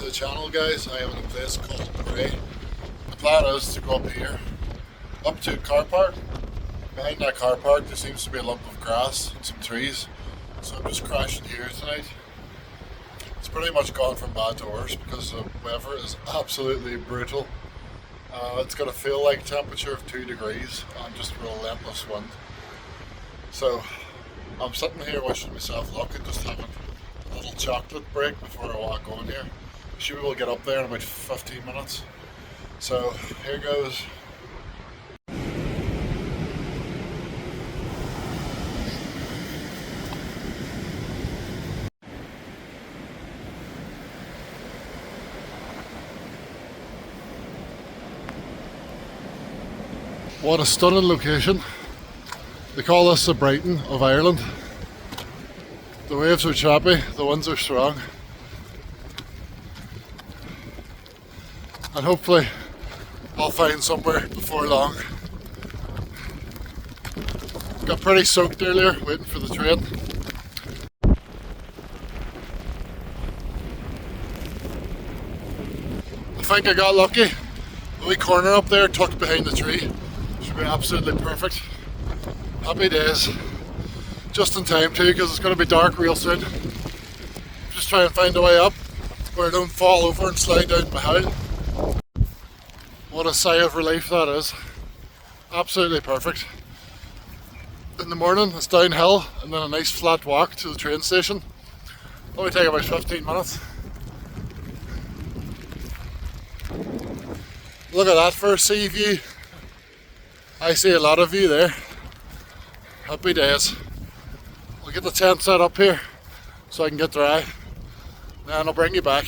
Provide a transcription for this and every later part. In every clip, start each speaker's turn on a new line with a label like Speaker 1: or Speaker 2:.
Speaker 1: to the channel, guys. I am in a place called Bray. The plan is to go up here, up to a car park. Behind that car park there seems to be a lump of grass and some trees, so I'm just crashing here tonight. It's pretty much gone from bad to worse because the weather is absolutely brutal. It's got a feel like temperature of 2 degrees and just relentless wind. So I'm sitting here wishing myself luck and just having a little chocolate break before I walk on here. I should be able to get up there in about 15 minutes. So here goes. What a stunning location. They call this the Brighton of Ireland. The waves are choppy, the winds are strong. And hopefully I'll find somewhere before long. Got pretty soaked earlier waiting for the train. I think I got lucky. The wee corner up there tucked behind the tree. Should be absolutely perfect. Happy days. Just in time too, because it's going to be dark real soon. Just try and find a way up where I don't fall over and slide down my hill. What a sigh of relief that is. Absolutely perfect. In the morning it's downhill and then a nice flat walk to the train station. Only take about 15 minutes. Look at that for a sea view. I see a lot of you there. Happy days. I'll get the tent set up here so I can get dry. Then I'll bring you back.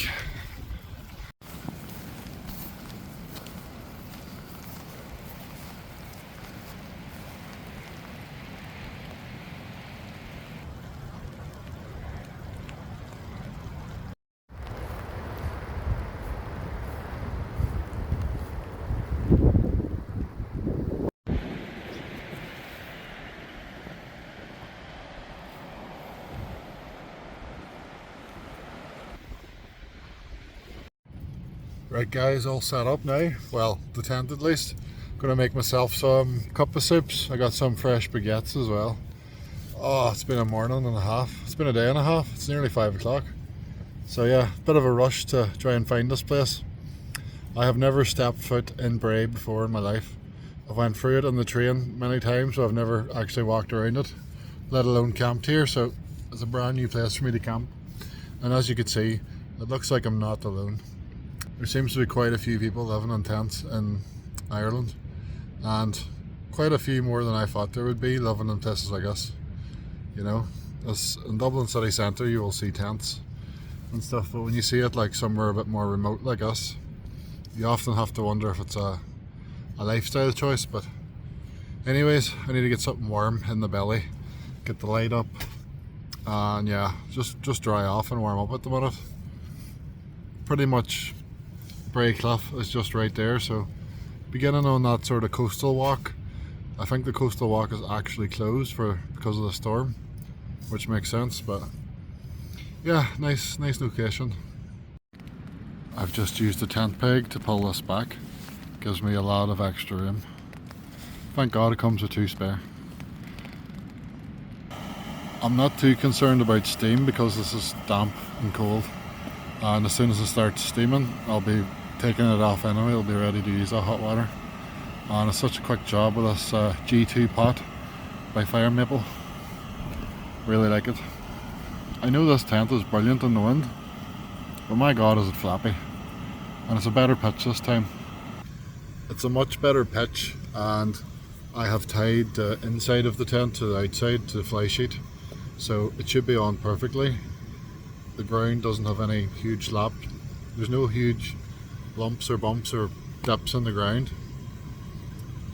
Speaker 1: Right guys, all set up now. Well, the tent at least. Gonna make myself some cup of soups. I got some fresh baguettes as well. Oh, it's been a morning and a half. It's been a day and a half. It's nearly 5 o'clock. So yeah, bit of a rush to try and find this place. I have never stepped foot in Bray before in my life. I've went through it on the train many times, so I've never actually walked around it, let alone camped here. So it's a brand new place for me to camp. And as you can see, it looks like I'm not alone. There seems to be quite a few people living in tents in Ireland, and quite a few more than I thought there would be living in places like this. You know, in Dublin city centre you will see tents and stuff, but when you see it like somewhere a bit more remote like us, you often have to wonder if it's a lifestyle choice. But anyways, I need to get something warm in the belly, get the light up, and yeah, just dry off and warm up at the minute. Pretty much Bray Cliff is just right there, so beginning on that sort of coastal walk. I think the coastal walk is actually closed because of the storm, which makes sense, but yeah, nice location. I've just used the tent peg to pull this back. Gives me a lot of extra room. Thank God it comes with 2 spare. I'm not too concerned about steam because this is damp and cold, and as soon as it starts steaming I'll be taking it off anyway. It'll be ready to use that hot water, and it's such a quick job with this G2 pot by Fire Maple. Really like it. I know this tent is brilliant in the wind, but my God is it flappy, and it's a better pitch this time. It's a much better pitch, and I have tied the inside of the tent to the outside to the fly sheet, so it should be on perfectly. The ground doesn't have any huge slap. There's no huge lumps or bumps or dips in the ground.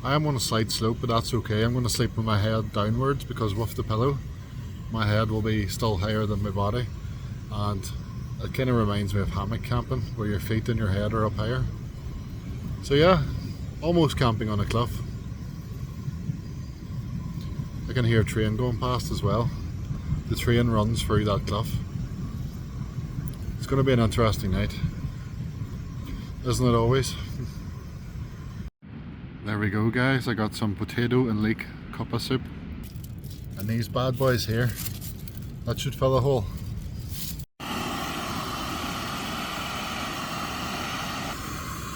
Speaker 1: I am on a slight slope, but that's okay. I'm going to sleep with my head downwards because with the pillow my head will be still higher than my body, and it kind of reminds me of hammock camping where your feet and your head are up higher. So yeah, almost camping on a cliff. I can hear a train going past as well. The train runs through that cliff. It's going to be an interesting night. Isn't it always? There we go guys, I got some potato and leek cup of soup. And these bad boys here, that should fill a hole.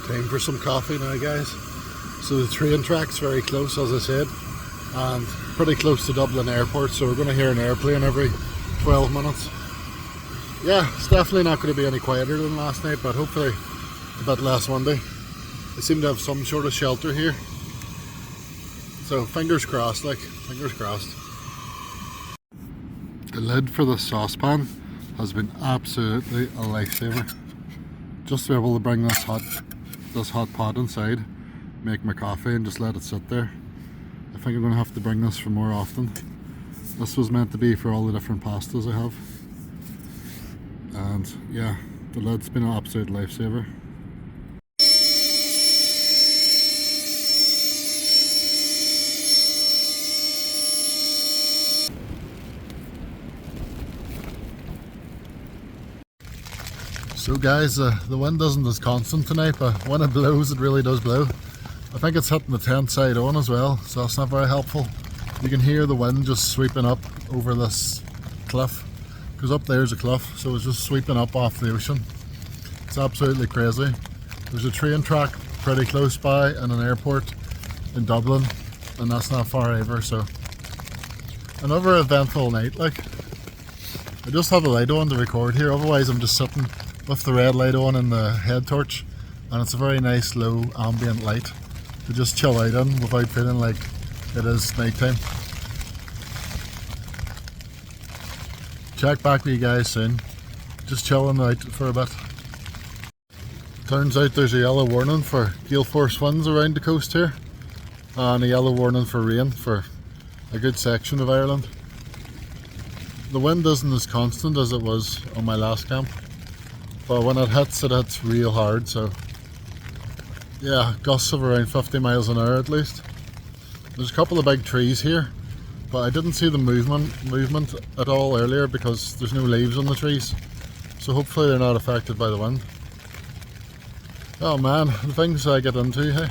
Speaker 1: Time for some coffee now guys. So the train track's very close as I said, and pretty close to Dublin Airport, so we're going to hear an airplane every 12 minutes. Yeah, it's definitely not going to be any quieter than last night, but hopefully a bit less windy. They seem to have some sort of shelter here, so fingers crossed, like, fingers crossed. The lid for the saucepan has been absolutely a lifesaver. Just to be able to bring this hot pot inside, make my coffee and just let it sit there. I think I'm going to have to bring this for more often. This was meant to be for all the different pastas I have. And yeah, the lid's been an absolute lifesaver. So guys, the wind isn't as constant tonight, but when it blows, it really does blow. I think it's hitting the tent side on as well, so that's not very helpful. You can hear the wind just sweeping up over this cliff, because up there's a cliff, so it's just sweeping up off the ocean. It's absolutely crazy. There's a train track pretty close by and an airport in Dublin, and that's not far either, so another eventful night. Like, I just have a light on to record here, otherwise I'm just sitting with the red light on and the head torch, and it's a very nice low ambient light to just chill out in without feeling like it is nighttime. Check back with you guys soon. Just chilling out for a bit. Turns out there's a yellow warning for gale force winds around the coast here, and a yellow warning for rain for a good section of Ireland. The wind isn't as constant as it was on my last camp, but when it hits real hard, so yeah, gusts of around 50 miles an hour at least. There's a couple of big trees here, but I didn't see the movement at all earlier because there's no leaves on the trees, so hopefully they're not affected by the wind. Oh man, the things I get into, hey.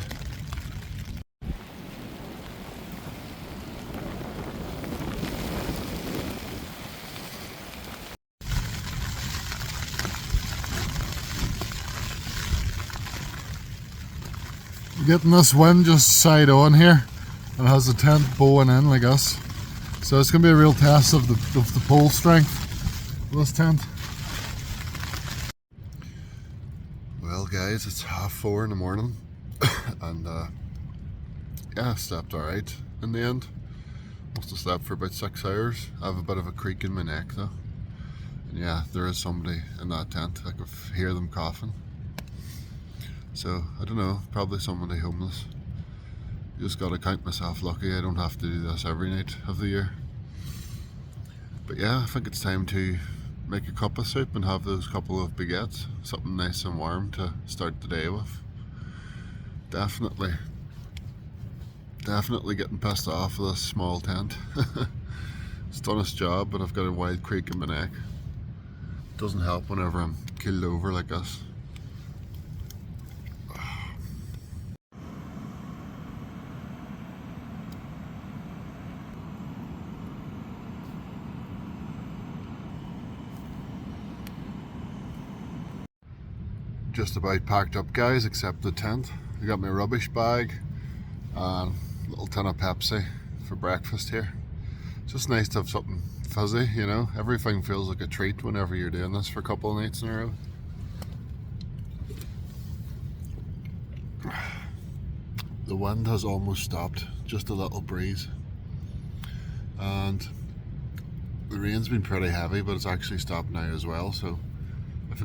Speaker 1: Getting this wind just side on here, and has the tent bowing in like us, so it's going to be a real test of the pole strength of this tent. Well guys, it's 4:30 in the morning and yeah, I slept alright in the end. Must have slept for about 6 hours. I have a bit of a creak in my neck though, and yeah, there is somebody in that tent. I could hear them coughing. So, I don't know, probably somebody homeless. Just gotta count myself lucky I don't have to do this every night of the year. But yeah, I think it's time to make a cup of soup and have those couple of baguettes. Something nice and warm to start the day with. Definitely getting pissed off with this small tent. It's done its job, but I've got a wild creak in my neck. Doesn't help whenever I'm keeled over like this. Just about packed up guys, except the tent. I got my rubbish bag and a little tin of Pepsi for breakfast here. It's just nice to have something fizzy, you know. Everything feels like a treat whenever you're doing this for a couple of nights in a row. The wind has almost stopped, just a little breeze. And the rain's been pretty heavy, but it's actually stopped now as well, so if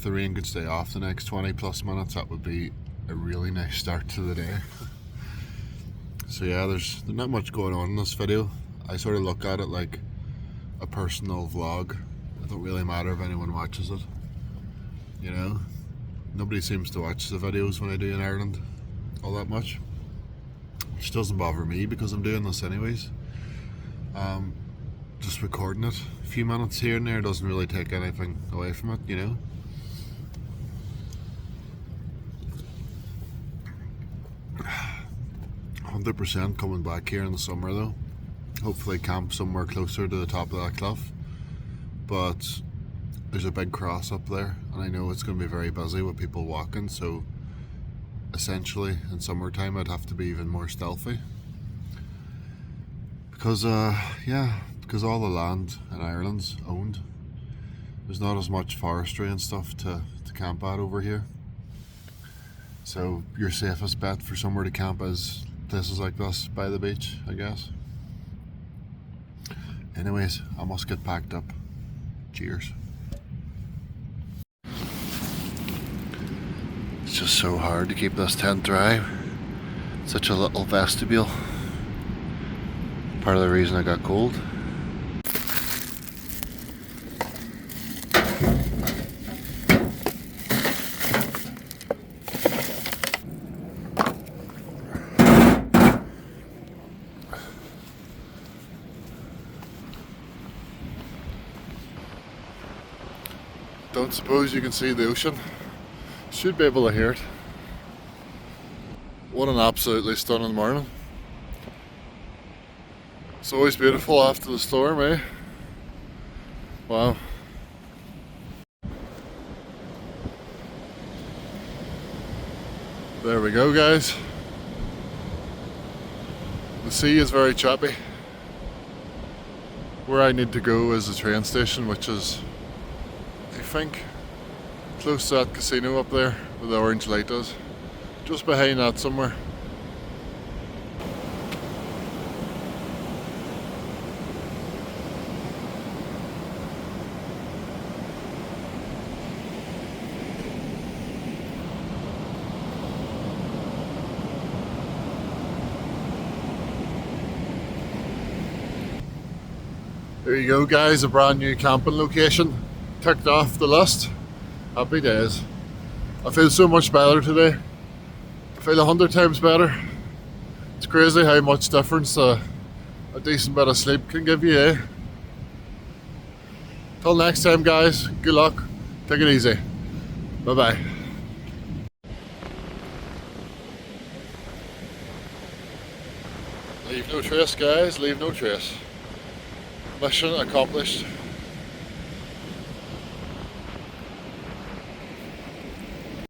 Speaker 1: the rain could stay off the next 20 plus minutes, that would be a really nice start to the day. So yeah, there's not much going on in this video. I sort of look at it like a personal vlog. It don't really matter if anyone watches it, you know. Nobody seems to watch the videos when I do in Ireland all that much, which doesn't bother me because I'm doing this anyways. Just recording it a few minutes here and there doesn't really take anything away from it, you know. 100% coming back here in the summer though. Hopefully camp somewhere closer to the top of that cliff. But there's a big cross up there and I know it's going to be very busy with people walking, so essentially in summertime I'd have to be even more stealthy. Because because all the land in Ireland's owned. There's not as much forestry and stuff to camp at over here. So your safest bet for somewhere to camp is places like this by the beach, I guess. Anyways, I must get packed up. Cheers. It's just so hard to keep this tent dry. Such a little vestibule. Part of the reason I got cold. Don't suppose you can see the ocean. Should be able to hear it. What an absolutely stunning morning. It's always beautiful after the storm, eh? Wow. There we go, guys. The sea is very choppy. Where I need to go is the train station, which is, I think, close to that casino up there where the orange light is. Just behind that somewhere. There you go, guys, a brand new camping location ticked off the list. Happy days. I feel so much better today. I feel 100 times better. It's crazy how much difference a decent bit of sleep can give you, eh? Till next time, guys, good luck. Take it easy. Bye bye. Leave no trace, guys, leave no trace. Mission accomplished.